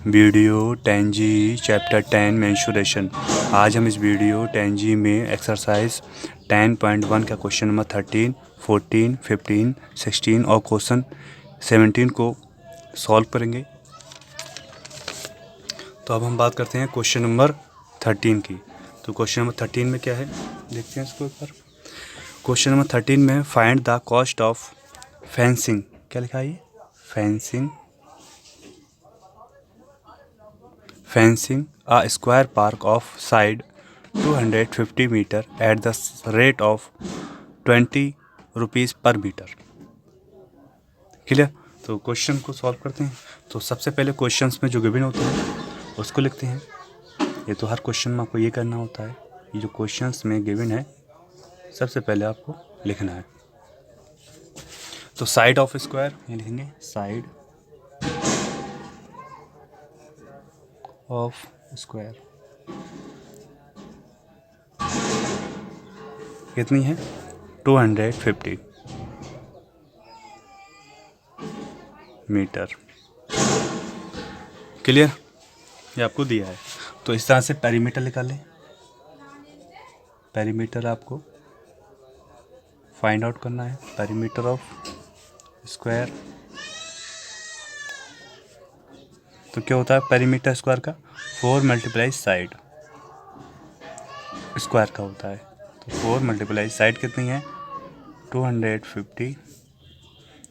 Video 10G chapter 10 menstruation. आज हम इस वीडियो 10G में एक्सरसाइज 10.1 का क्वेश्चन नंबर 13, 14, 15, 16 और क्वेश्चन 17 को सॉल्व करेंगे। तो अब हम बात करते हैं क्वेश्चन नंबर 13 की। तो क्वेश्चन नंबर 13 में क्या है, देखते हैं इसको एक बार। क्वेश्चन नंबर 13 में find the cost of fencing, क्या लिखा है ये, fencing a square park of side 250 meter at the rate of 20 rupees पर मीटर। क्लियर। तो क्वेश्चन को सॉल्व करते हैं। तो सबसे पहले क्वेश्चंस में जो गिवन होते हैं उसको लिखते हैं। ये तो हर क्वेश्चन में आपको ये करना होता है। ये जो क्वेश्चंस में गिवन है सबसे पहले आपको लिखना है। तो साइड ऑफ स्क्वायर ये लिखेंगे, साइड ऑफ स्क्वायर कितनी है, 250 मीटर। क्लियर, ये आपको दिया है। तो इस तरह से पेरीमीटर निकाल लें। पेरीमीटर आपको फाइंड आउट करना है, पेरीमीटर ऑफ स्क्वायर। तो क्या होता है पेरीमीटर स्क्वायर का, 4 मल्टीप्लाई साइड स्क्वायर का होता है। तो 4 मल्टीप्लाई साइड कितनी है, 250,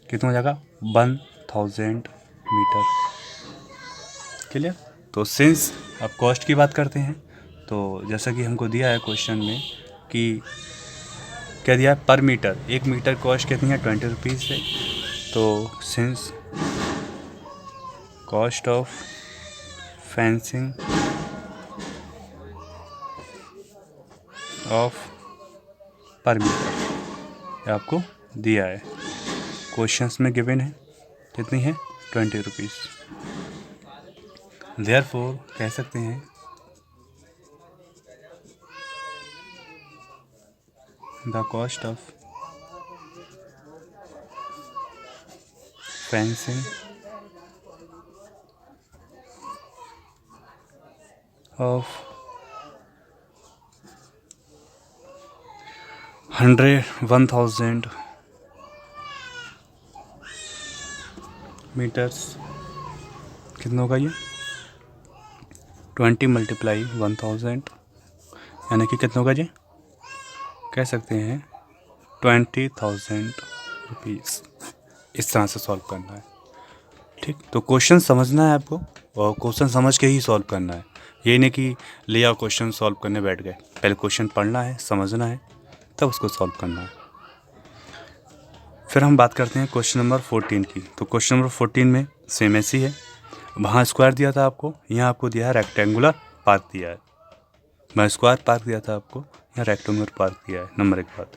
कितना हो जाएगा 1000 मीटर। क्लियर। तो सिंस अब कॉस्ट की बात करते हैं, तो जैसा कि हमको दिया है क्वेश्चन में कि क्या दिया है पर मीटर, 1 मीटर कॉस्ट कितनी है 20 रुपीज़ है। तो since cost of fencing of पर मीटर आपको दिया है, क्वेश्चंस में गिवन है कितनी है 20 रुपीज़। देयरफॉर कह सकते हैं the cost of fencing of 1000 metres कितना होगा ये, 20 मल्टीप्लाई 1000 यानी कि कितना होगा जी, कह सकते हैं 20,000 रुपीज़। इस तरह से सॉल्व करना है। ठीक, तो क्वेश्चन समझना है आपको और क्वेश्चन समझ के ही सॉल्व करना है। ये नहीं कि ले आओ क्वेश्चन सॉल्व करने बैठ गए, पहले क्वेश्चन पढ़ना है, समझना है, तब उसको सॉल्व करना है। फिर हम बात करते हैं क्वेश्चन नंबर 14 की। तो क्वेश्चन नंबर 14 में सेम ऐसी है, वहाँ स्क्वायर दिया था आपको, यहाँ आपको दिया है रेक्टेंगुलर पार्क दिया है। वहाँ स्क्वायर पार्क दिया था आपको, यहाँ रेक्टेंगुलर पार्क दिया है। नंबर एक बात।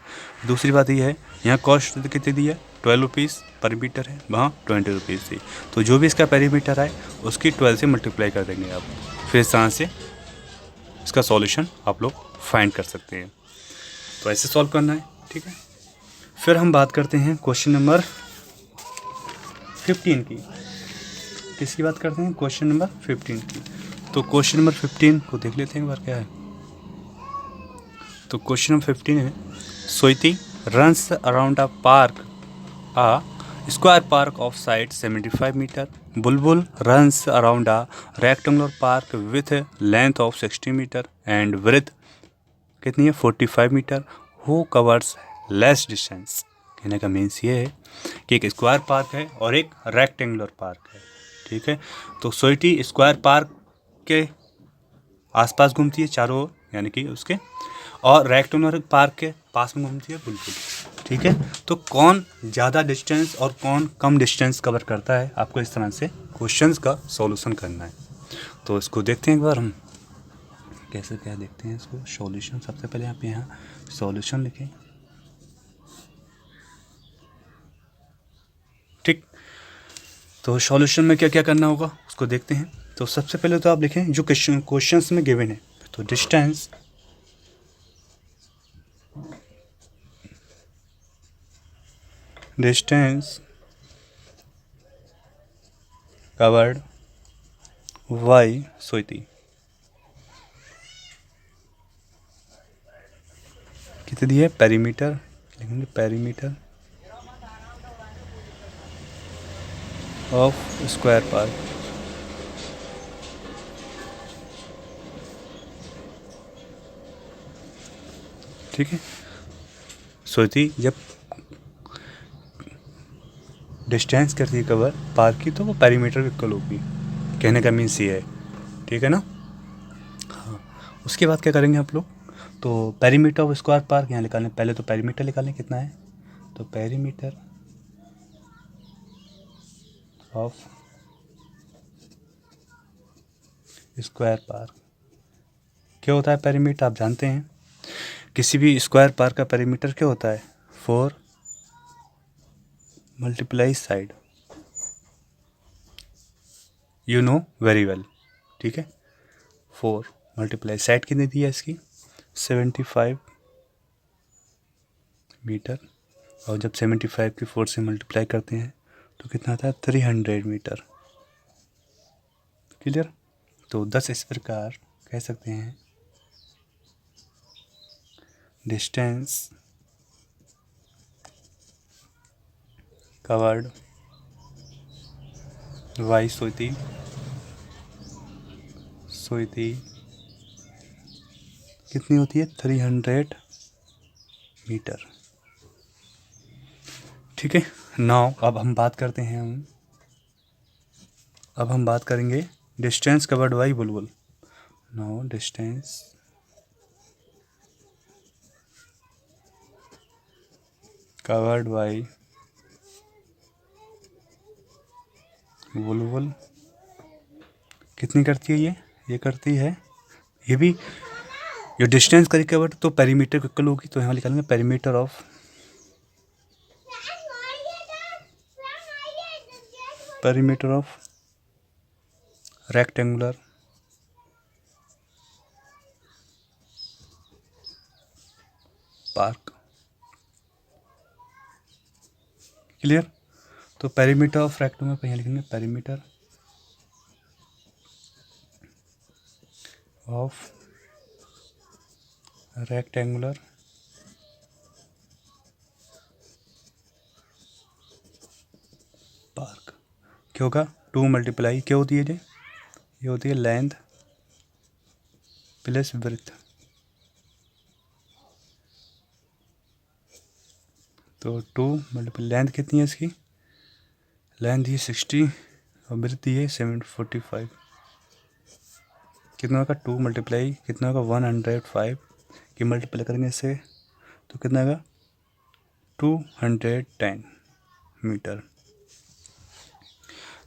दूसरी बात ये है, यहाँ कॉस्ट कितनी दी है 12 रुपीज़ पर मीटर है, वहाँ 20 रुपीज़ थी। तो जो भी इसका पेरीमीटर है उसकी 12 से मल्टीप्लाई कर देंगे आप। फिर इस तरह से इसका सॉल्यूशन आप लोग फाइंड कर सकते हैं। तो ऐसे सॉल्व करना है, ठीक है। फिर हम बात करते हैं क्वेश्चन नंबर 15 की। किसकी बात करते हैं, क्वेश्चन नंबर 15 की। तो क्वेश्चन नंबर 15 को देख लेते हैं एक बार क्या है। तो क्वेश्चन नंबर 15 है, Sweety runs around a park a square park of side 75 meter. Bulbul runs around a rectangular park with a length of 60 meter and width कितनी है 45 metre. Who covers less distance? कहने का मीन्स ये है कि एक square park है और एक रेक्टेंगुलर पार्क है, ठीक है। तो स्वीटी स्क्वायर पार्क के आसपास घूमती है चारों ओर, यानी कि उसके, और रेक्टेंगुलर पार्क के पास में घूमती है बुलबुल, ठीक है। तो कौन ज़्यादा डिस्टेंस और कौन कम डिस्टेंस कवर करता है, आपको इस तरह से क्वेश्चंस का सॉल्यूशन करना है। तो इसको देखते हैं एक बार हम कैसे क्या देखते हैं इसको सॉल्यूशन। सबसे पहले आप यहाँ सॉल्यूशन लिखें, ठीक। तो सॉल्यूशन में क्या क्या करना होगा उसको देखते हैं। तो सबसे पहले तो आप लिखें जो क्वेश्चंस में गिवन है। तो डिस्टेंस covered वाई सोती कितनी दी है, पेरीमीटर लिखेंगे, पेरीमीटर ऑफ स्क्वायर पार्क। ठीक है, सोती जब डिस्टेंस करती है कवर पार्क की तो वो पेरीमीटर इक्वल होगी, कहने का मीन्स ये है। ठीक है ना। हाँ, उसके बाद क्या करेंगे आप लोग, तो पेरीमीटर ऑफ स्क्वायर पार्क यहाँ निकालें, पहले तो पेरीमीटर निकालें कितना है, तो पेरीमीटर ऑफ स्क्वायर पार्क क्या होता है, पेरीमीटर आप जानते हैं, किसी भी स्क्वायर पार्क का पेरीमीटर क्या होता है, 4 multiply side, you know very well. ठीक है, 4 मल्टीप्लाई साइड कितनी दी है इसकी, 75 मीटर, और जब 75 की 4 से मल्टीप्लाई करते हैं तो कितना आता है, 300 मीटर। क्लियर। तो 10 इस प्रकार कह सकते हैं डिस्टेंस कवर्ड वाई सोती कितनी होती है, 300 मीटर। ठीक है। नाउ अब हम बात करते हैं, अब हम बात करेंगे distance covered by Bulbul. Now distance covered by बुलबुल कितनी करती है, ये करती है, ये भी ये डिस्टेंस करी कवर्ड तो पेरीमीटर इक्वल होगी, तो यहाँ निकालेंगे perimeter of rectangular park. Clear. तो पेरीमीटर ऑफ रेक्टेंगुलर पर यहाँ लिखेंगे पेरीमीटर ऑफ रेक्टेंगुलर पार्क क्या होगा, 2 मल्टीप्लाई क्या होती है ये होती है लेंथ प्लस ब्रेथ, तो 2 मल्टीप्लाई लेंथ कितनी है इसकी, लेंथ ये 60 और ब्रेथ ये 745, कितना होगा 2 मल्टीप्लाई कितना होगा 105 की मल्टीप्लाई करेंगे इससे तो कितना होगा 210 मीटर।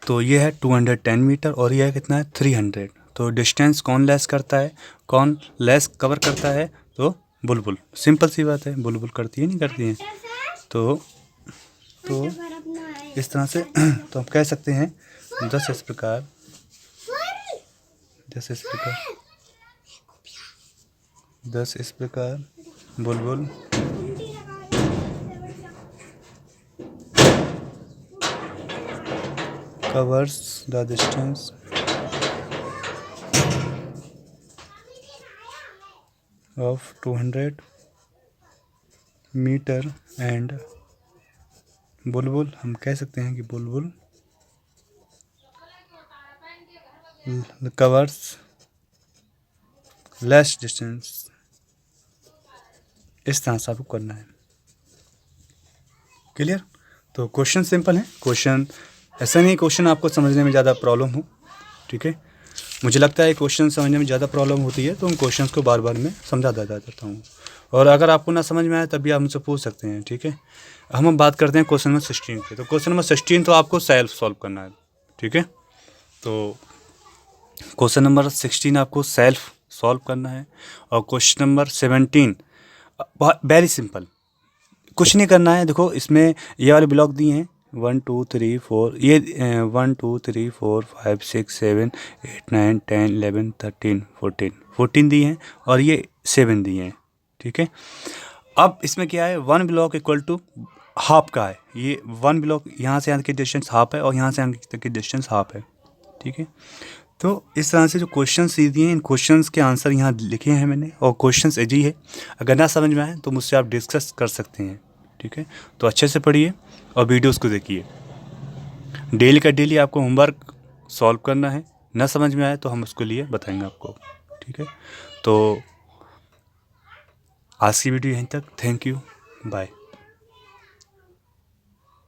तो ये है 210 मीटर और ये है कितना है 300। तो डिस्टेंस कौन लेस करता है, कौन लेस कवर करता है, तो बुलबुल। सिंपल सी बात है, बुलबुल करती है नहीं करती है। तो इस तरह से तो हम कह सकते हैं 10 इस प्रकार बुलबुल covers the distance of 200 metre and Bulbul हम कह सकते हैं कि बुलबुल covers less distance। इस तरह से आपको करना है। क्लियर। तो क्वेश्चन सिंपल है, क्वेश्चन ऐसा नहीं क्वेश्चन आपको समझने में ज़्यादा प्रॉब्लम हो। ठीक है, मुझे लगता है क्वेश्चन समझने में ज़्यादा प्रॉब्लम होती है तो उन क्वेश्चंस को बार बार मैं समझाता जाता हूँ, और अगर आपको ना समझ में आए तभी आप मुझसे पूछ सकते हैं। ठीक है, हम बात करते हैं क्वेश्चन नंबर 16 पे। तो क्वेश्चन नंबर 16 तो आपको सेल्फ सॉल्व करना है। ठीक है, तो क्वेश्चन नंबर 16 आपको सेल्फ सॉल्व करना है, और क्वेश्चन नंबर 17 वेरी सिंपल, कुछ नहीं करना है। देखो इसमें ये वाले ब्लॉक दिए हैं 1 2 3 4, ये 1 2 3 4 5 6 7 8 9 10 11 13 14 दिए हैं और ये 7 दिए हैं। ठीक है, अब इसमें क्या है, 1 ब्लॉक इक्वल टू हाफ का है। ये 1 ब्लॉक यहाँ से यहाँ की डिस्टेंस हाफ है और यहाँ से यहाँ तक की डिस्टेंस हाफ है। ठीक है, तो इस तरह से जो क्वेश्चंस दिए हैं, इन क्वेश्चंस के आंसर यहाँ लिखे हैं मैंने, और क्वेश्चंस इजी है। अगर ना समझ में आए तो मुझसे आप डिस्कस कर सकते हैं, ठीक है। तो अच्छे से पढ़िए और वीडियोस को देखिए। डेली का डेली आपको होमवर्क सॉल्व करना है। ना समझ में आए तो हम उसके लिए बताएंगे आपको, ठीक है। तो आज की वीडियो यहीं तक। Thank you, bye.